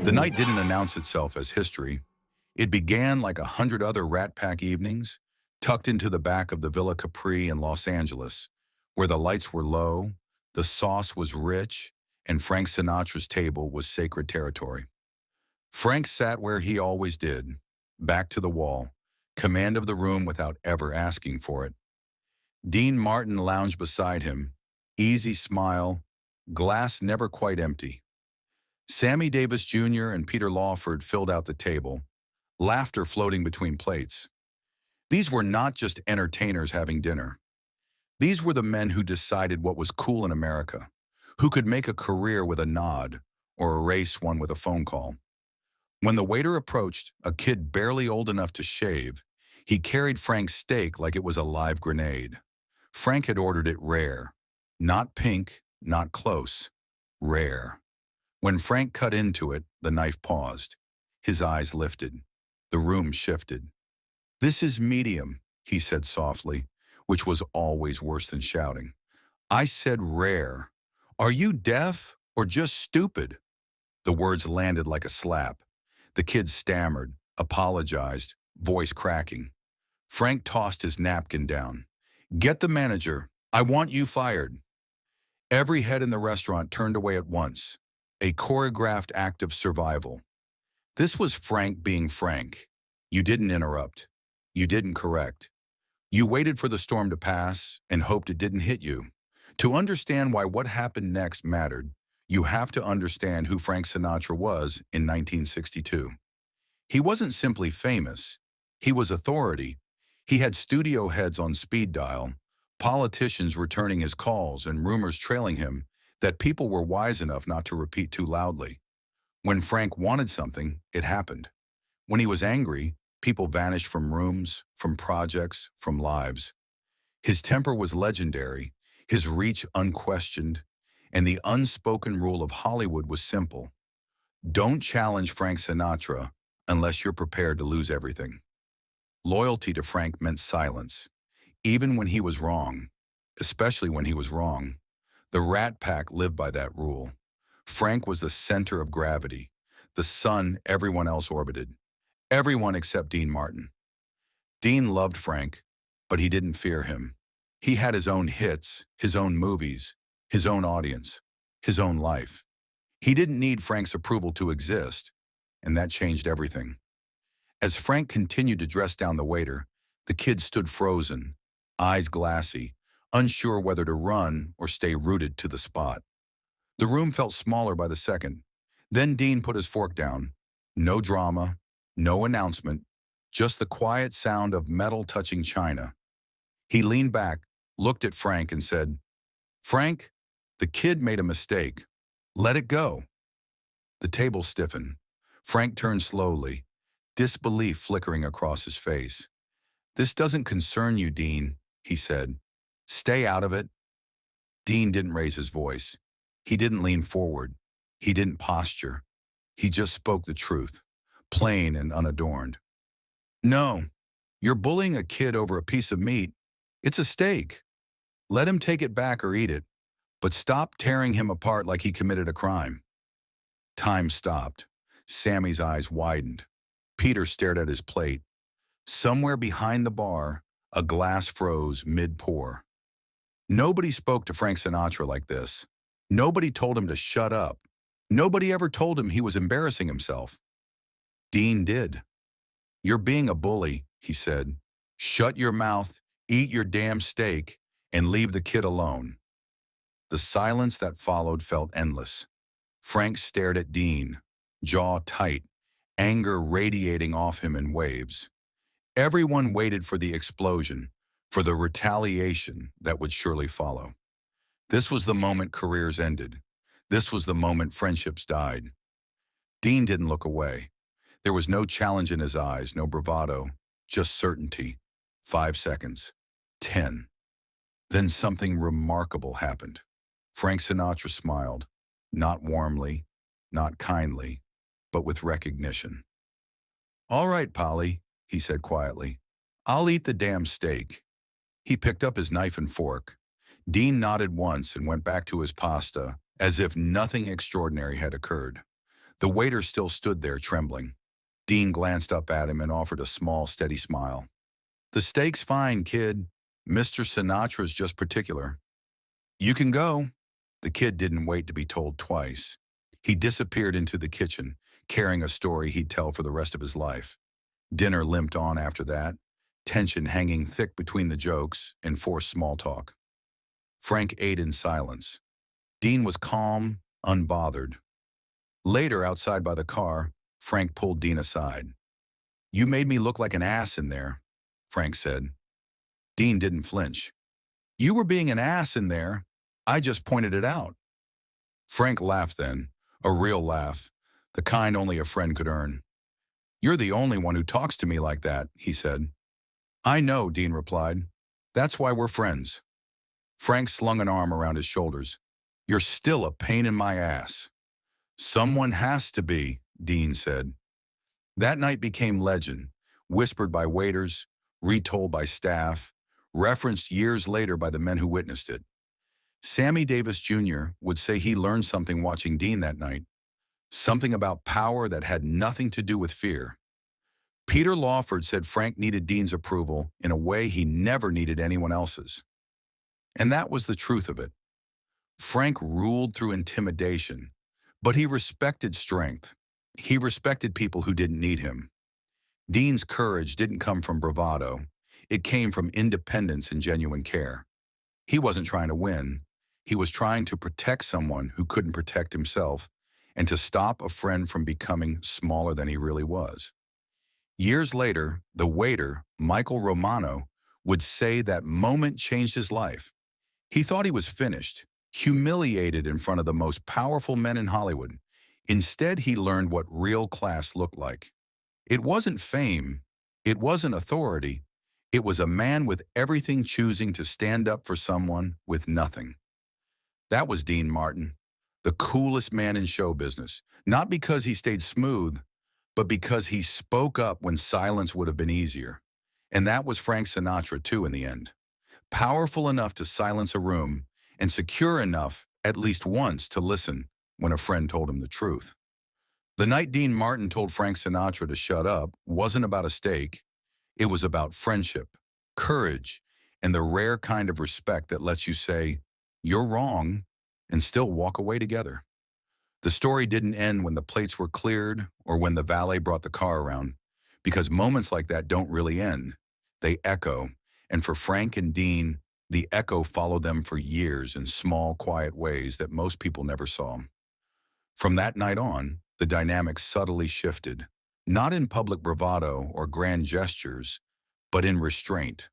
The night didn't announce itself as history. It began like 100 other Rat Pack evenings, tucked into the back of the Villa Capri in Los Angeles, where the lights were low, the sauce was rich, and Frank Sinatra's table was sacred territory. Frank sat where he always did, back to the wall, command of the room without ever asking for it. Dean Martin lounged beside him, easy smile, glass never quite empty. Sammy Davis Jr. and Peter Lawford filled out the table, laughter floating between plates. These were not just entertainers having dinner. These were the men who decided what was cool in America, who could make a career with a nod or erase one with a phone call. When the waiter approached, a kid barely old enough to shave, he carried Frank's steak like it was a live grenade. Frank had ordered it rare. Not pink, not close. Rare. When Frank cut into it, the knife paused. His eyes lifted. The room shifted. "This is medium," he said softly, which was always worse than shouting. "I said rare. Are you deaf or just stupid?" The words landed like a slap. The kid stammered, apologized, voice cracking. Frank tossed his napkin down. "Get the manager. I want you fired." Every head in the restaurant turned away at once. A choreographed act of survival. This was Frank being Frank. You didn't interrupt. You didn't correct. You waited for the storm to pass and hoped it didn't hit you. To understand why what happened next mattered, you have to understand who Frank Sinatra was in 1962. He wasn't simply famous. He was authority. He had studio heads on speed dial, politicians returning his calls, and rumors trailing him that people were wise enough not to repeat too loudly. When Frank wanted something, it happened. When he was angry, people vanished from rooms, from projects, from lives. His temper was legendary, his reach unquestioned, and the unspoken rule of Hollywood was simple. Don't challenge Frank Sinatra unless you're prepared to lose everything. Loyalty to Frank meant silence, even when he was wrong, especially when he was wrong. The Rat Pack lived by that rule. Frank was the center of gravity, the sun everyone else orbited. Everyone except Dean Martin. Dean loved Frank, but he didn't fear him. He had his own hits, his own movies, his own audience, his own life. He didn't need Frank's approval to exist, and that changed everything. As Frank continued to dress down the waiter, the kid stood frozen, eyes glassy, unsure whether to run or stay rooted to the spot. The room felt smaller by the second. Then Dean put his fork down. No drama, no announcement, just the quiet sound of metal touching china. He leaned back, looked at Frank, and said, "Frank, the kid made a mistake. Let it go." The table stiffened. Frank turned slowly, disbelief flickering across his face. "This doesn't concern you, Dean," he said. "Stay out of it." Dean didn't raise his voice. He didn't lean forward. He didn't posture. He just spoke the truth, plain and unadorned. "No, you're bullying a kid over a piece of meat. It's a steak. Let him take it back or eat it, but stop tearing him apart like he committed a crime." Time stopped. Sammy's eyes widened. Peter stared at his plate. Somewhere behind the bar, a glass froze mid-pour. Nobody spoke to Frank Sinatra like this. Nobody told him to shut up. Nobody ever told him he was embarrassing himself. Dean did. "You're being a bully," he said. "Shut your mouth, eat your damn steak, and leave the kid alone." The silence that followed felt endless. Frank stared at Dean, jaw tight, anger radiating off him in waves. Everyone waited for the explosion, for the retaliation that would surely follow. This was the moment careers ended. This was the moment friendships died. Dean didn't look away. There was no challenge in his eyes, no bravado, just certainty. 5 seconds. 10. Then something remarkable happened. Frank Sinatra smiled, not warmly, not kindly, but with recognition. "All right, Polly," he said quietly. "I'll eat the damn steak." He picked up his knife and fork. Dean nodded once and went back to his pasta, as if nothing extraordinary had occurred. The waiter still stood there trembling. Dean glanced up at him and offered a small, steady smile. "The steak's fine, kid. Mr. Sinatra's just particular." "You can go." The kid didn't wait to be told twice. He disappeared into the kitchen, carrying a story he'd tell for the rest of his life. Dinner limped on after that, tension hanging thick between the jokes and forced small talk. Frank ate in silence. Dean was calm, unbothered. Later, outside by the car, Frank pulled Dean aside. "You made me look like an ass in there," Frank said. Dean didn't flinch. "You were being an ass in there. I just pointed it out." Frank laughed then, a real laugh, the kind only a friend could earn. "You're the only one who talks to me like that," he said. "I know," Dean replied. "That's why we're friends." Frank slung an arm around his shoulders. "You're still a pain in my ass." "Someone has to be," Dean said. That night became legend, whispered by waiters, retold by staff, referenced years later by the men who witnessed it. Sammy Davis Jr. would say he learned something watching Dean that night, something about power that had nothing to do with fear. Peter Lawford said Frank needed Dean's approval in a way he never needed anyone else's. And that was the truth of it. Frank ruled through intimidation, but he respected strength. He respected people who didn't need him. Dean's courage didn't come from bravado. It came from independence and genuine care. He wasn't trying to win. He was trying to protect someone who couldn't protect himself and to stop a friend from becoming smaller than he really was. Years later, the waiter, Michael Romano, would say that moment changed his life. He thought he was finished, humiliated in front of the most powerful men in Hollywood. Instead, he learned what real class looked like. It wasn't fame. It wasn't authority. It was a man with everything choosing to stand up for someone with nothing. That was Dean Martin, the coolest man in show business, not because he stayed smooth, but because he spoke up when silence would have been easier. And that was Frank Sinatra, too, in the end. Powerful enough to silence a room and secure enough, at least once, to listen when a friend told him the truth. The night Dean Martin told Frank Sinatra to shut up wasn't about a steak. It was about friendship, courage, and the rare kind of respect that lets you say, "You're wrong," and still walk away together. The story didn't end when the plates were cleared or when the valet brought the car around, because moments like that don't really end. They echo, and for Frank and Dean, the echo followed them for years in small, quiet ways that most people never saw. From that night on, the dynamics subtly shifted, not in public bravado or grand gestures, but in restraint.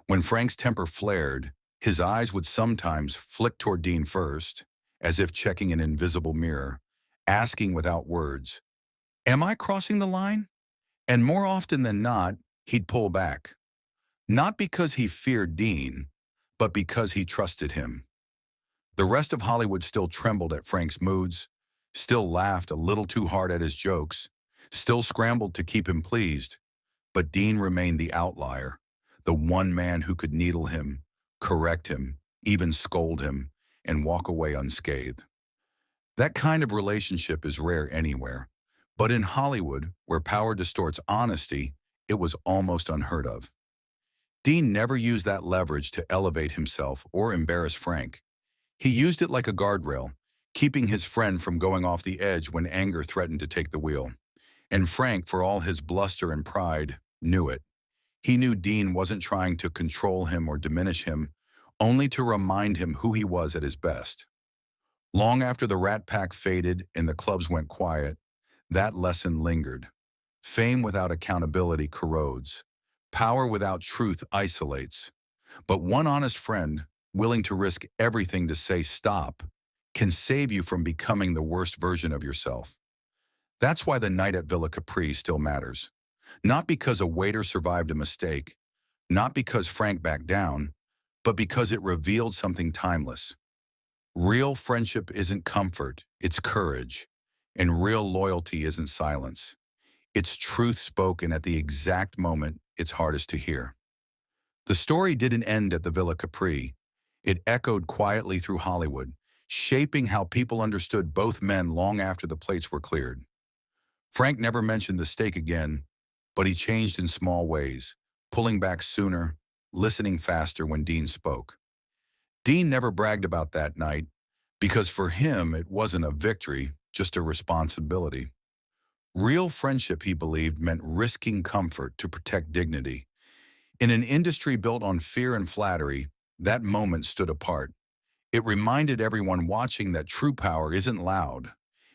When Frank's temper flared, his eyes would sometimes flick toward Dean first, as if checking an invisible mirror, asking without words, "Am I crossing the line?" And more often than not, he'd pull back. Not because he feared Dean, but because he trusted him. The rest of Hollywood still trembled at Frank's moods, still laughed a little too hard at his jokes, still scrambled to keep him pleased. But Dean remained the outlier, the one man who could needle him, correct him, even scold him, and walk away unscathed. That kind of relationship is rare anywhere, but in Hollywood, where power distorts honesty, it was almost unheard of. Dean never used that leverage to elevate himself or embarrass Frank. He used it like a guardrail, keeping his friend from going off the edge when anger threatened to take the wheel. And Frank, for all his bluster and pride, knew it. He knew Dean wasn't trying to control him or diminish him, only to remind him who he was at his best. Long after the Rat Pack faded and the clubs went quiet, that lesson lingered. Fame without accountability corrodes. Power without truth isolates. But one honest friend, willing to risk everything to say stop, can save you from becoming the worst version of yourself. That's why the night at Villa Capri still matters. Not because a waiter survived a mistake, not because Frank backed down, but because it revealed something timeless. Real friendship isn't comfort, it's courage. And real loyalty isn't silence. It's truth spoken at the exact moment it's hardest to hear. The story didn't end at the Villa Capri. It echoed quietly through Hollywood, shaping how people understood both men long after the plates were cleared. Frank never mentioned the steak again, but he changed in small ways, pulling back sooner, listening faster when Dean spoke. Dean never bragged about that night because for him it wasn't a victory, just a responsibility. Real friendship, he believed, meant risking comfort to protect dignity. In an industry built on fear and flattery, that moment stood apart. It reminded everyone watching that true power isn't loud,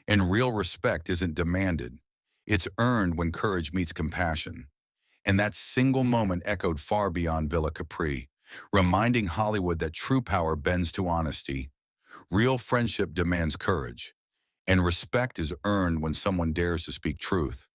and real respect isn't demanded. It's earned when courage meets compassion. And that single moment echoed far beyond Villa Capri, reminding Hollywood that true power bends to honesty. Real friendship demands courage, and respect is earned when someone dares to speak truth.